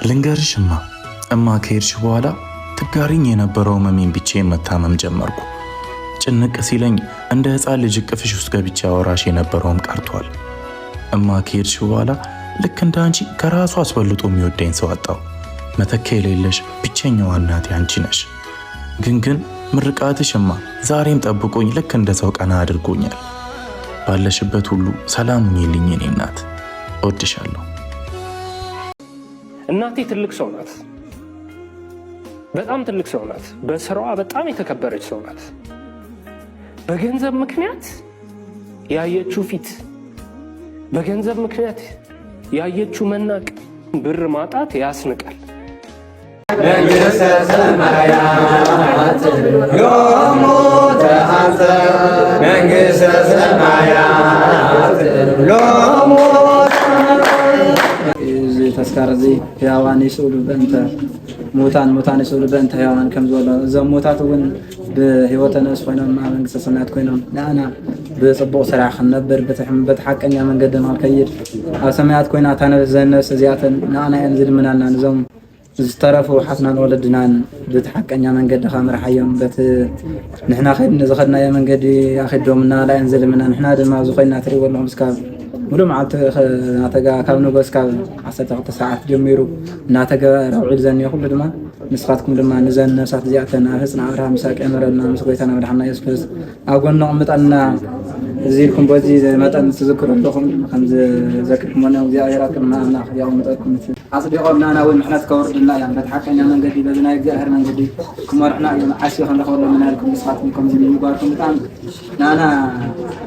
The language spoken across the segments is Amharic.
ልንገርሽማ እማ ከሄድሽ በኋላ ትጋሪኝ የነበረው መሜን ብቻዬን መታመም ጀመርኩ። ጭንቅ ሲለኝ እንደ ሕፃን ልጅ እቅፍሽ ውስጥ ገብቼ አወራሽ የነበረውም ቀርቷል። እማ ከሄድሽ በኋላ ልክ እንደ አንቺ ከራሱ አስበልጦ የሚወደኝ ሰው አጣሁ። መተካ የሌለሽ ብቸኛዋ እናቴ አንቺ ነሽ። ግን ምርቃትሽማ ዛሬም ጠብቆኝ ልክ እንደ ሰው ቀና አድርጎኛል። ባለሽበት ሁሉ ሰላም ሁኚልኝ የኔ እናት፣ እወድሻለሁ። እናቴ ትልቅ ሰው ናት፣ በጣም ትልቅ ሰው ናት። በስራዋ በጣም የተከበረች ሰው ናት። በገንዘብ ምክንያት ያየችው ፊት፣ በገንዘብ ምክንያት ያየችው መናቅ፣ ብር ማጣት ያስንቃል። መንግሥተ ሰማያት ሎሙ ተአምር መንግሥተ ሰማያት ሎሙ ተስካር እዚ ሕያዋን ይስእሉ በእንተ ሙታን ይስእሉ በእንተ ሕያዋን ከም ዝበሎ እዞም ሙታት እውን ብሂወተ ነፍስ ኮይኖም ኣብ መንግስተ ሰማያት ኮይኖም ንኣና ብፅቡቅ ስራሕ ክንነብር በቲ ሓቀኛ መንገዲ ንኸይድ ኣብ ሰማያት ኮይና እታ ነፍሲ እዚኣተን ንኣና እየን ዝልምናና ንዞም ዝተረፉ ሓፍናን ወለድናን በቲ ሓቀኛ መንገዲ ከምርሓዮም በቲ ንሕና ዝኸድናዮ መንገዲ ኣኺዶም እናላእየን ዝልምና ንሕና ድማ ኣብዚ ኮይና ትሪእዎ ኣለኹም እስካብ ሙሉ መዓልቲ እናተጋ ካብ ንጎስ ካብ 12 ሰዓት ጀሚሩ እናተገበረ ውዒል ዘኒዮ ኩሉ ድማ ንስኻትኩም ድማ ንዘን ነፍሳት እዚኣተን ኣብ ህፅና ኣብርሃም ይስሐቅ የምረልና ምስ ጎይታና መድሓኒና ኢየሱስ ክርስቶስ ኣብ ጎኖ ቅምጠልና እዚ ኢልኩም በዚ መጠን ትዝክሩ ኣለኹም ከም ዘክርኩም ሆነ እግዚኣብሔር ኣብ ቅድሚ ኣምላኽ ያቕምጠኩም ኣፅዲቖም ናና እውን ምሕነት ከወርድና እዮም በቲ ሓቀኛ መንገዲ በዚ ናይ እግዚኣብሔር መንገዲ ክመርሑና እዮም ዓስዩ ክንረኽበሎም ምናልኩም ንስኻትኩም ከምዚ ምግባርኩም ብጣዕሚ ናና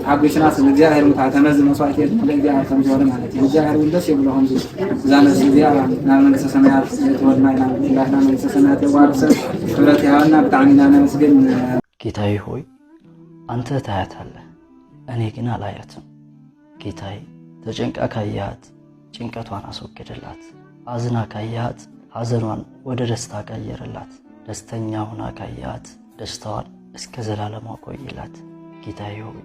ሓጒስና እግዚኣብሔር ሙታ ተመዚ መስዋዕት እየ እግዚአብሔር ከም ዝወረ ማለት እዩ። እግዚአብሔር እውን ደስ ይብሎ ከምዚ እዛ ነፍሲ እዚኣ ናብ መንግስተ ሰማያት ተወድና ኢና መንግስተ ሰማያት የዋርሰብ ክብረት ያህልና ብጣዕሚ ኢና ነመስግን። ጌታዬ ሆይ አንተ ታያታለህ፣ እኔ ግን አላያትም። ጌታዬ ተጨንቃ ካያት ጭንቀቷን አስወግድላት፣ አዝና ካያት ሐዘኗን ወደ ደስታ ቀየርላት፣ ደስተኛ ሆና ካያት ደስታዋን እስከ ዘላለም አቆይላት። ጌታዬ ሆይ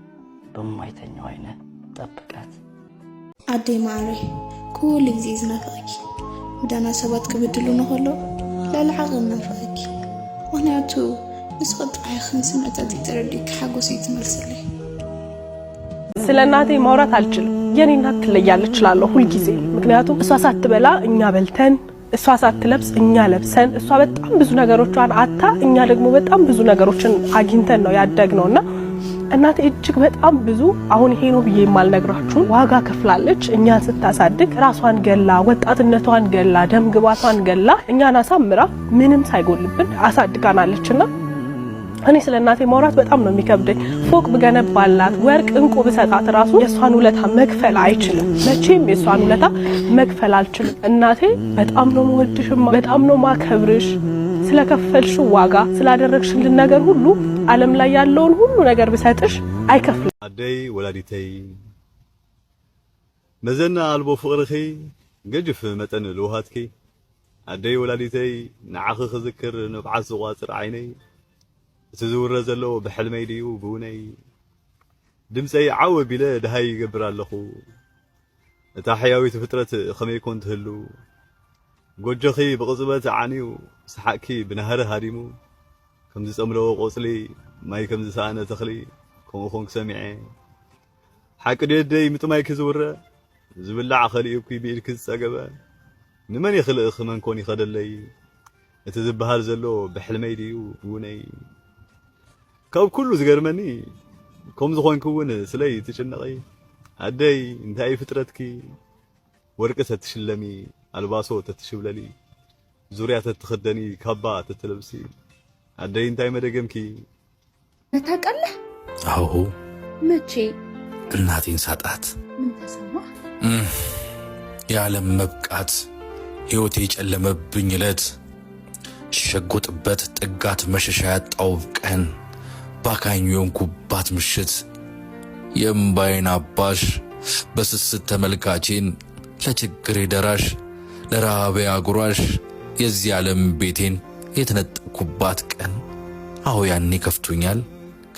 በማይተኛው አይነ ጠብቃት። ኣደይ ማዕረ ኩሉ ግዜ ዝናፍቐኪ ምዳና ሰባት ክብድሉ ንኸሎ ላልዓቕ እናፍቐኪ ምክንያቱ ንስኸ ጥራይኽን ስምዕታት የተረዲክ ሓጎስ እዩ ትመልስለይ። ስለ እናቴ ማውራት አልችልም። የኔ እናት ትለያለች እላለሁ ሁልጊዜ። ምክንያቱም እሷ ሳትበላ እኛ በልተን፣ እሷ ሳትለብስ እኛ ለብሰን፣ እሷ በጣም ብዙ ነገሮቿን አታ እኛ ደግሞ በጣም ብዙ ነገሮችን አግኝተን ነው ያደግነውና እናቴ እጅግ በጣም ብዙ አሁን ይሄ ነው ብዬ የማልነግራችሁ ዋጋ ከፍላለች። እኛን ስታሳድግ ራሷን ገላ፣ ወጣትነቷን ገላ፣ ደም ግባቷን ገላ እኛን አሳምራ ምንም ሳይጎልብን አሳድጋናለችና እኔ ስለ እናቴ ማውራት በጣም ነው የሚከብደኝ። ፎቅ ብገነባላት፣ ወርቅ እንቁ ብሰጣት ራሱ የሷን ውለታ መክፈል አይችልም። መቼም የሷን ውለታ መክፈል አልችልም። እናቴ በጣም ነው የምወድሽ፣ በጣም ነው ማከብርሽ። ስለከፈልሽው ዋጋ ስላደረግሽልን ነገር ሁሉ ዓለም ላይ ያለውን ሁሉ ነገር ብሰጥሽ አይከፍልም። አደይ ወላዲተይ መዘና አልቦ ፍቅርኺ ገጅፍ መጠን ልውሃትኪ አደይ ወላዲተይ ንዓኺ ክዝክር ንብዓት ዝቋፅር ዓይነይ እቲ ዝውረ ዘሎ ብሕልመይ ድዩ ብውነይ ድምፀይ ዓወ ቢለ ድሃይ ይገብር ኣለኹ እታ ሕያዊት ፍጥረት ከመይ ኮን ትህሉ ጎጆኺ ብቕፅበት ዓንዩ ሰሓቅኪ ብናህረ ሃዲሙ ከምዚ ፀምለዎ ቆፅሊ ማይ ከምዚ ሰኣነ ተኽሊ ከምኡ ኾንክ ሰሚዐ ሓቂ ደደይ ምጥማይኪ ዝውረ ዝብላዕ ኸሊእኩ ብኢድኪ ዝፀገበ ንመን ይኽልእ ኽመን ኮን ይኸደለይ እቲ ዝበሃል ዘሎ ብሕልመይ ድዩ ብውነይ ካብ ኩሉ ዝገርመኒ ከምዚ ኾንክ እውን ስለይ ትጭነቐይ ኣደይ እንታይ ፍጥረትኪ ወርቂ ተትሽለሚ ኣልባሶ ተትሽብለሊ ዙርያ ተትኽደኒ ካባ ተትለብሲ አደይ እንታይ መደገምኪ ታውቃለህ? አዎ። መቼ? እናቴን ሳጣት። ምን ተሰማህ? የዓለም መብቃት ሕይወቴ የጨለመብኝ ዕለት ሸጎጥበት ጥጋት መሸሻ ያጣው ቀን ባካኝ የሆንኩባት ምሽት የእምባዬን አባሽ በስስት ተመልካቼን ለችግሬ ደራሽ ለረሃቤ አጉራሽ የዚህ ዓለም ቤቴን የተነጠቅኩባት ቀን አዎ ያኔ ከፍቶኛል።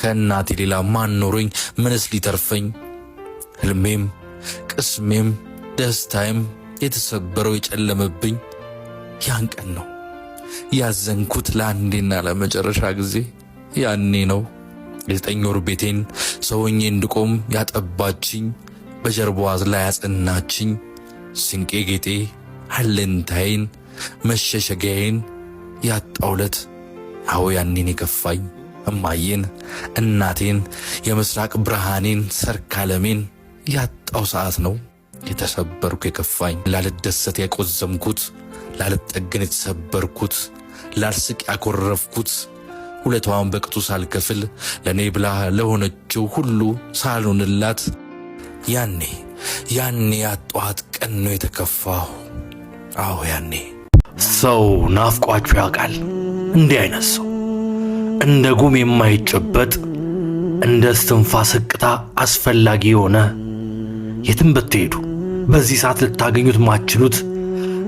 ከእናቴ ሌላ ማን ኖሮኝ ምንስ ሊተርፈኝ? ህልሜም ቅስሜም ደስታዬም የተሰበረው የጨለመብኝ ያን ቀን ነው ያዘንኩት ለአንዴና ለመጨረሻ ጊዜ ያኔ ነው። የ9 ወር ቤቴን ሰውኜ እንድቆም ያጠባችኝ በጀርባዋ ላይ ያጸናችኝ ስንቄ ጌጤ አለንታይን መሸሸጊያዬን ያጣውለት አዎ ያኔን የከፋኝ እማዬን እናቴን የምስራቅ ብርሃኔን ሰርካለሜን ያጣው ሰዓት ነው የተሰበርኩ የከፋኝ ላልደሰት ያቆዘምኩት ላልጠግን የተሰበርኩት ላልስቅ ያኮረፍኩት ሁለቷን በቅጡ ሳልከፍል ለኔ ብላ ለሆነችው ሁሉ ሳልሆንላት ያኔ ያጧት ቀን ነው የተከፋው። አዎ ያኔ ሰው ናፍቋችሁ ያውቃል? እንዲህ አይነት ሰው እንደ ጉም የማይጨበጥ እንደ እስትንፋስ ህቅታ አስፈላጊ የሆነ የትም ብትሄዱ በዚህ ሰዓት ልታገኙት ማችሉት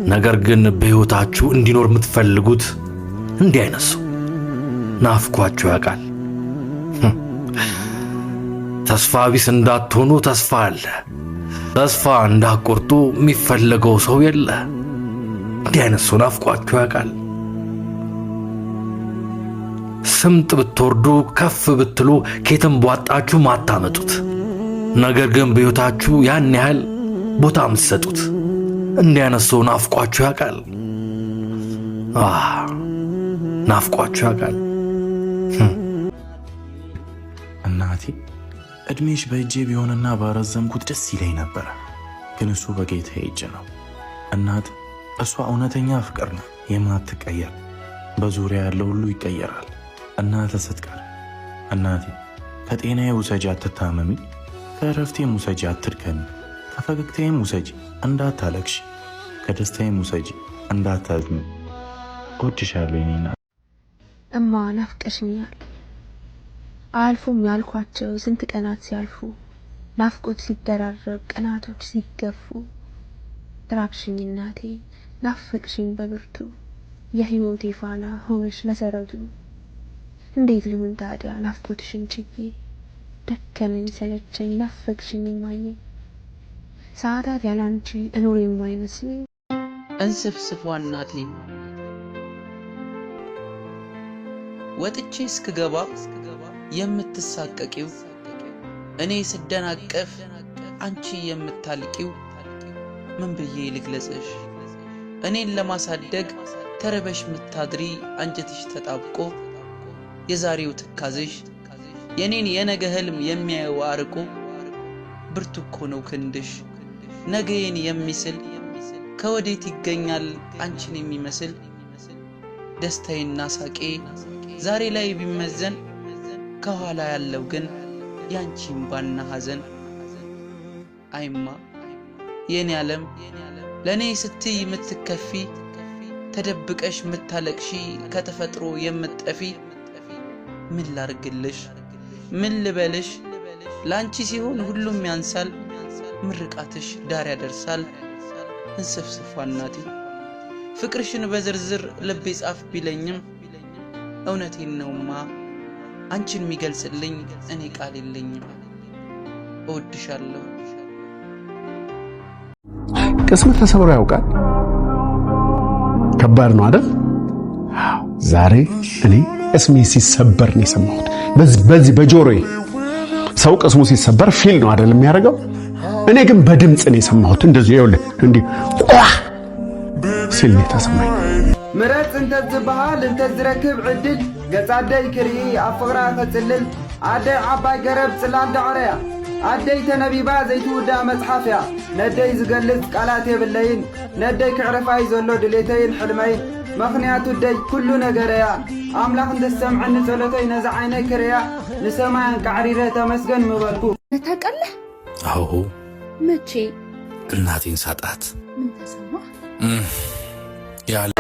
ነገር ግን በህይወታችሁ እንዲኖር የምትፈልጉት እንዲህ አይነት ሰው ናፍቋችሁ ያውቃል? ተስፋ ቢስ እንዳትሆኑ ተስፋ አለ። ተስፋ እንዳትቆርጡ የሚፈለገው ሰው የለ። እንዲህ አይነት ሰው ናፍቋችሁ ያውቃል? ስምጥ ብትወርዱ ከፍ ብትሉ ከየትም ቧጣችሁ ማታመጡት ነገር ግን በህይወታችሁ ያን ያህል ቦታ የምትሰጡት እንዲህ አይነት ሰው ናፍቋችሁ ያውቃል? ናፍቋችሁ ያውቃል? እናቴ እድሜሽ በእጄ ቢሆንና ባረዘምኩት ደስ ይለኝ ነበር፣ ግን እሱ በጌታ እጅ ነው። እናት እሷ እውነተኛ ፍቅር ነው የማትቀየር። በዙሪያ ያለው ሁሉ ይቀየራል። እናት ስትቀር እናቴ ከጤናዬ ውሰጂ አትታመሚ፣ ከእረፍቴም ውሰጂ አትድከሚ፣ ከፈገግታዬም ውሰጂ እንዳታለቅሺ፣ ከደስታዬም ውሰጂ እንዳታዝኝ። እወድሻለሁ የኔ እናት። እማ ናፍቀሽኛል። አልፎም ያልኳቸው ስንት ቀናት ሲያልፉ ናፍቆት ሲደራረብ ቀናቶች ሲገፉ ትራቅሽኝ እናቴ ናፍቅሽኝ በብርቱ የህይወቴ ፋና ሆነሽ መሰረቱ። እንዴት ልሁን ታዲያ ናፍቆትሽን ችዬ ደከመኝ ሰለቸኝ ናፈቅሽኝ ማየ ሰዓታት ያላንቺ እኖር የማይመስለኝ እንስፍስፏ እናቴ ወጥቼ እስክገባ የምትሳቀቂው እኔ ስደናቀፍ አንቺ የምታልቂው ምን ብዬ ልግለጽሽ? እኔን ለማሳደግ ተረበሽ ምታድሪ አንጀትሽ ተጣብቆ የዛሬው ትካዝሽ የኔን የነገ ህልም የሚያየው አርቆ ብርቱ እኮ ነው ክንድሽ ነገዬን የሚስል ከወዴት ይገኛል አንቺን የሚመስል ደስታዬና ሳቄ ዛሬ ላይ ቢመዘን ከኋላ ያለው ግን ያንቺን ባና ሐዘን። አይማ የኔ ዓለም ለኔ ስትይ የምትከፊ ተደብቀሽ ምታለቅሺ ከተፈጥሮ የምትጠፊ ምን ላርግልሽ ምን ልበልሽ ላንቺ ሲሆን ሁሉም ያንሳል ምርቃትሽ ዳር ያደርሳል። እንስፍስፏ እናቴ ፍቅርሽን በዝርዝር ልቤ ጻፍ ቢለኝም እውነቴን ነውማ አንቺን የሚገልጽልኝ እኔ ቃል የለኝም። እወድሻለሁ። ቅስም ተሰብሮ ያውቃል? ከባድ ነው አይደል? ዛሬ እኔ ቅስሜ ሲሰበር ነው የሰማሁት። በዚህ በጆሮዬ ሰው ቅስሙ ሲሰበር ፊል ነው አይደል የሚያደርገው? እኔ ግን በድምጽ ነው የሰማሁት። እንደዚህ ይኸውልህ እንዲህ ቋ ሲል ነው ተሰማኝ። ምረት እንተ ዝበሃል እንተ ዝረክብ ዕድል ገጻደይ ክርኢ አፍቅራ ከጽልል አደይ ዓባይ ገረብ ጽላል ዳዕረያ አደይ ተነቢባ ዘይትውዳ መጽሓፍያ ነደይ ዝገልጽ ቃላት የብለይን ነደይ ክዕረፋይ ዘሎ ድሌተይን ሕልመይን ምኽንያቱ ደይ ኩሉ ነገረያ አምላኽ እንተሰምዐኒ ጸሎተይ ነዚ ዓይነይ ክርያ ንሰማያን ቃዕሪረ ተመስገን ምበልኩ። ታውቃለህ? አዎ። መቼ? እናቴን ሳጣት። ምን ተሰማ? ያለ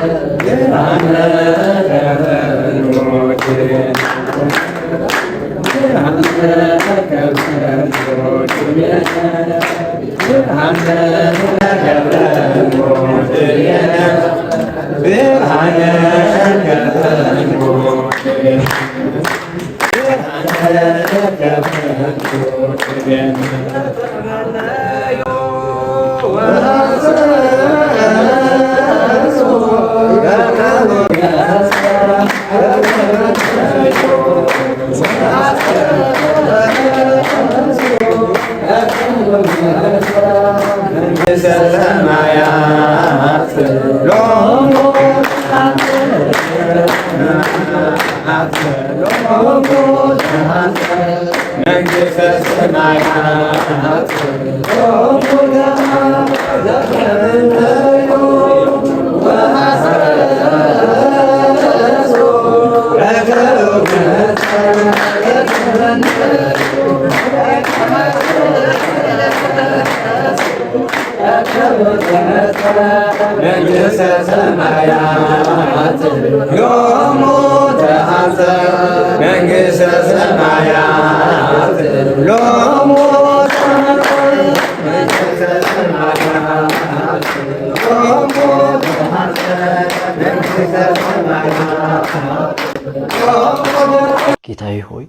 ጌታዬ ሆይ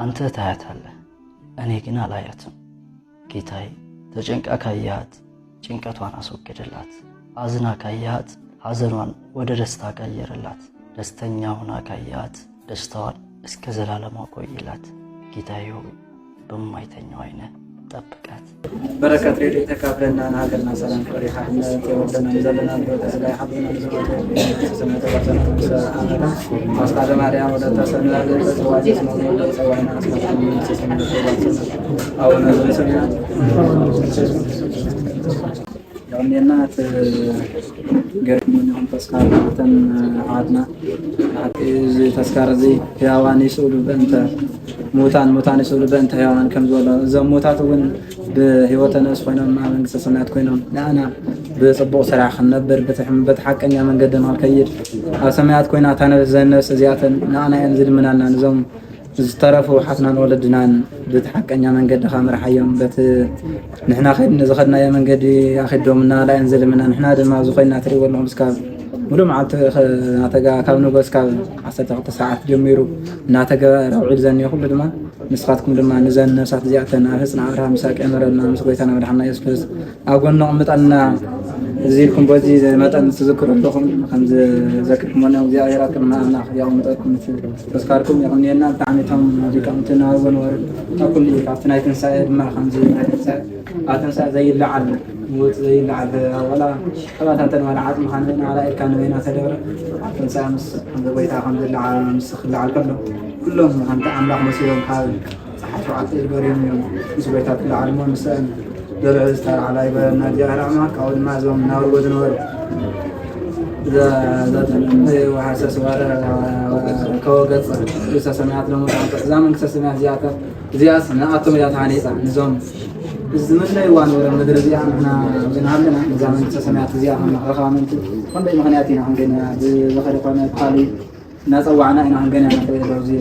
አንተ ታያታለህ፣ እኔ ግን አላያትም። ጌታዬ ተጨንቃ ካያት ጭንቀቷን አስወገደላት፣ አዝና ካያት ሐዘኗን ወደ ደስታ ቀየረላት፣ ደስተኛ ሆና ካያት ደስታዋን እስከ ዘላለም አቆይላት። ጌታዬ ሆይ በማይተኛው አይነት ጠብቃት። በረከት ሬዲዮ ተካፍለና ሀገርና ሰላም ፍሬሃነት የወደና ዘለና ተስላይ ሐብና ሰማተ ባሰና አመራ ማስታደ ማርያም ወደ ተሰናለ ተዋጅ ነው ተዋይና ሰማተ አሁን ዘሰና ያውኔናት ገርሙን ተስካርተን አድና አጥዝ ተስካር እዚ ያዋን ይስሉ በእንተ ሞታን ይስሉ በእንተ ያዋን ከምዞላ ዘሞታት ወን በህይወተ ነፍስ ኮይኖም መንግስተ ሰማያት ኮይኖም ናና በጽቡቅ ስራሕ ነበር በተሐቀኛ መንገድ ነው ከይድ ኣብ ሰማያት ኮይና ታነዘነስ እዚያተን ናና እንዝልምናና ንዞም ዝተረፉ ሓትናን ወለድናን በተሐቀኛ መንገድ ከምርሓዮም በት ንሕና ኸድን ዝኸድናዮ መንገዲ ኣኺዶምና ላይ እንዝልምና ንሕና ድማ ዝኾይና ትሪእወለኹም እስካብ ሙሉእ መዓልቲ ናተጋ ካብ ንጎስ ካብ 12 ሰዓት ጀሚሩ እናተገበረ ውዒል ዘኒዮ ኩሉ ድማ ንስኻትኩም ድማ ንዘን ነብሳት እዚኣተን ኣብ ህፅና ኣብርሃም ይስሐቅ የመረልና ምስ ጎይታና መድሓና ኢየሱስ ክርስቶስ ኣብ ጎኖ ቅምጠልና እዚ ኢልኩም በዚ መጠን ትዝክሩ ኣለኹም ከምዚ ዘክርኩሞና እግዚኣብሔር ኣብ ቅድሚ ኣምላኽ ያቕምጠኩም ተስካርኩም ይቕኒየና ብጣዕሚ እቶም ሊቃውንትና ወንወር ኣብ ኩሉ ካብቲ ናይ ትንሳኤ ድማ ከምዚ ናይ ትንሳኤ ኣብ ትንሳኤ ዘይለዓል موت زي اللعب ولا طبعا أنت ولا عاد مخاننا على كان وينا تدور تنسى مس الحمد لله الحمد لله على مسخ على كلهم أنت أملاك مسيرهم حال صحة وعطي البريم يوم مسبيتات العالم والمسائل دور عزتها على إبنا جاهر معك أو ما زوم نور وزنور إذا وحاسس ولا كوجت لسه سمعت لهم زمان لسه سمعت زيادة نعطهم يا ثاني نظام الزمن لا يوان ولا مدري زي احنا بنعملنا زمان سمعت زي احنا رقمنت كنا مغنياتنا عندنا بخير قناه قالي ناس وعنا هنا عندنا زي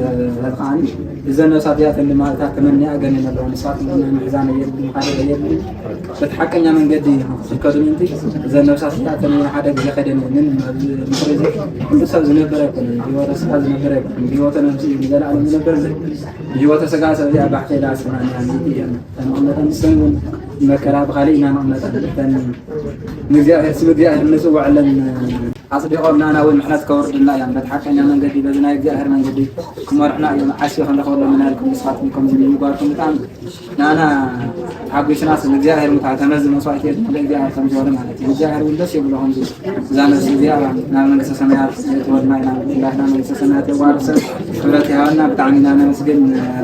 القاني اذا الناس صديات اللي ما تكمني اغنينا لو نسات من ميزان يد حاجه يد بتحكمنا من قدي سكدوا انت اذا الناس صديات اللي حاجه زي خدنا من مخرج كل سب زنبره بيوت سغا زنبره بيوت نمسي بدل على زنبره بيوت سغا سبي ابحث الى اسمان يعني انا نسمون مكرا بخالينا نمتن نجا سبيا نسوا على أصدقائنا أنا والمحنات كوردنا يعني بتحكينا من قدي بدنا يجاهر من قدي كمرحنا يوم عشرة خلنا خلنا من هالكم نسخاتكم زي مباركم تعال أنا حقيش ناس الجاهر متعتمز مصايتي الجاهر كم جوار مالتي الجاهر والدش يقولهم زان الزيارة نعم من سماعات تودنا إلى إحنا من سماعات وارث خبرتي هنا بتعمينا أنا مسجن